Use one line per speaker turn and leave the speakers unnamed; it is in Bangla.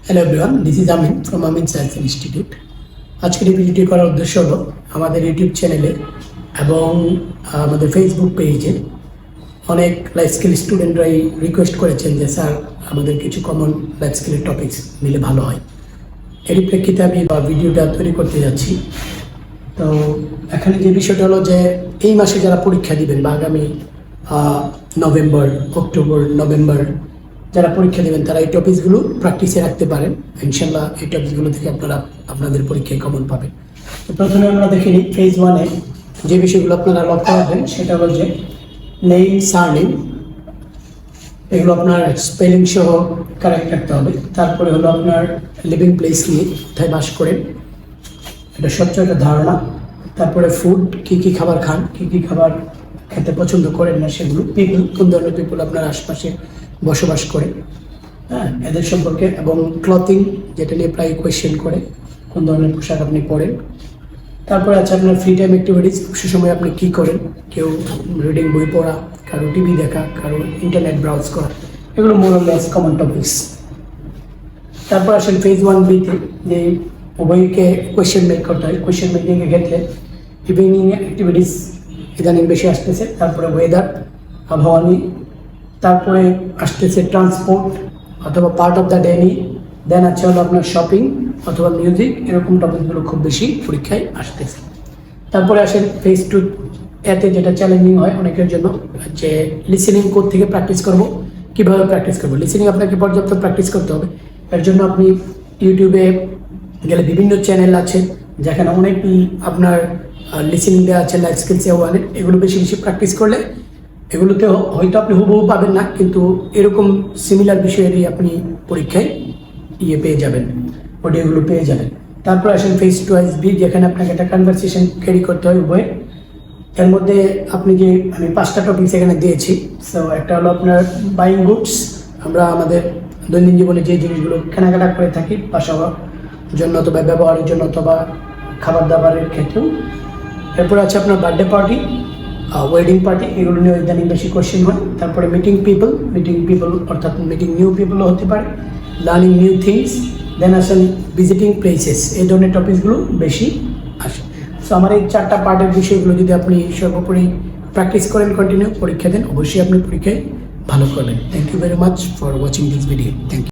Hello everyone, this is Amin from Amin science institute. আজকের এই ভিডিওটি করার উদ্দেশ্য হলো আমাদের ইউটিউব চ্যানেলে এবং আমাদের ফেসবুক পেজে অনেক লাইফ স্কিল স্টুডেন্টরাই রিকোয়েস্ট করেছেন যে স্যার আমাদের কিছু কমন লাইফ স্কিলের টপিকস নিলে ভালো হয়। এরই প্রেক্ষিতে আমি ভিডিওটা তৈরি করতে যাচ্ছি। তো এখানে যে বিষয়টা হলো যে এই মাসে যারা পরীক্ষা দিবেন বা আগামী নভেম্বর, অক্টোবর, নভেম্বর যারা পরীক্ষা দেবেন তারা এই টপিকসগুলো প্র্যাকটিসে রাখতে পারেন। ইনশাল্লাহ এই টপিকসগুলো থেকে আপনারা আপনাদের পরীক্ষায় কমন পাবেন। তো প্রথমে আমরা দেখে নিই ফেজ 1-এ যে বিষয়গুলো আপনারা লক্ষ্য রাখবেন সেটা হলো যে নেম, সারনেম, এগুলো আপনার স্পেলিং সহ কারেক্ট রাখতে হবে। তারপরে হলো আপনার লিভিং প্লেস নিয়ে কোথায় বাস করেন, এটা সবচেয়ে একটা ধারণা। তারপরে ফুড, কী কী খাবার খান, কী কী খাবার খেতে পছন্দ করেন না সেগুলো। পিপল, কোন ধরনের পিপল আপনার আশপাশে বসবাস করে, হ্যাঁ, এদের সম্পর্কে। এবং ক্লথিং, যেটা নিয়ে প্রায় কোয়েশ্চেন করে, কোন ধরনের পোশাক আপনি পরেন। তারপরে আছে আপনার ফ্রি টাইম অ্যাক্টিভিটিস, সে সময় আপনি কী করেন। কেউ রিডিং, বই পড়া, কারো টিভি দেখা, কারো ইন্টারনেট ব্রাউজ করা, এগুলো more or less common topics. তারপর আসেন ফেজ 1B-তে যে উভয়কে কোয়েশ্চেন মেক করতে হয়। কোয়েশ্চেন মেকিংয়ের ক্ষেত্রে ইভিনিং অ্যাক্টিভিটিস ইদানিং বেশি আসতেছে। তারপরে ওয়েদার, আবহাওয়া নিয়ে। তারপরে আসতেছে ট্রান্সপোর্ট অথবা পার্ট অফ দ্য ডে নিয়ে। দেন আছে হলো আপনার শপিং অথবা মিউজিক, এরকম টপিকগুলো খুব বেশি পরীক্ষায় আসতেছে। তারপরে আসেন ফেজ 2, এতে যেটা চ্যালেঞ্জিং হয় অনেকের জন্য, যে লিসেনিং থেকে প্র্যাকটিস করব, কীভাবে প্র্যাকটিস করবো। লিসেনিং আপনাকে পর্যাপ্ত প্র্যাকটিস করতে হবে। এর জন্য আপনি ইউটিউবে গেলে বিভিন্ন চ্যানেল আছে যেখানে অনেক আপনার লিসেনিং দেওয়া আছে, লাইফ স্কিলস ওয়ানের। এগুলো বেশি বেশি প্র্যাকটিস করলে এগুলোতে হয়তো আপনি হুবহু পাবেন না, কিন্তু এরকম সিমিলার বিষয়েরই আপনি পরীক্ষায় পেয়ে যাবেন, অডিওগুলো পেয়ে যাবেন। তারপর আসেন ফেজ 2B, যেখানে আপনাকে একটা কনভারসেশন ক্যারি করতে হয় উভয়। এর মধ্যে আপনি যে আমি 5টা টপিক এখানে দিয়েছি। সো একটা হলো আপনার বাইং গুডস, আমরা আমাদের দৈনন্দিন জীবনে যে জিনিসগুলো কেনাকাটা করে থাকি বাসার জন্য অথবা ব্যবহারের জন্য অথবা খাবার দাবারের ক্ষেত্রেও। এরপরে আছে আপনার বার্থডে পার্টি, ওয়েডিং পার্টি, এগুলো নিয়ে ইদানিং বেশি কোয়েশ্চেন হয়। তারপরে মিটিং পিপল অর্থাৎ মিটিং নিউ পিপলও হতে পারে, লার্নিং নিউ থিংস। দেন আসেন ভিজিটিং প্লেসেস, এই ধরনের টপিকসগুলো বেশি আসে। সো আমার এই 4টা পার্টের বিষয়গুলো যদি আপনি সর্বোপরি প্র্যাকটিস করেন, কন্টিনিউ পরীক্ষা দেন, অবশ্যই আপনি পরীক্ষায় ভালো করবেন। Thank you very much for watching this video. Thank you.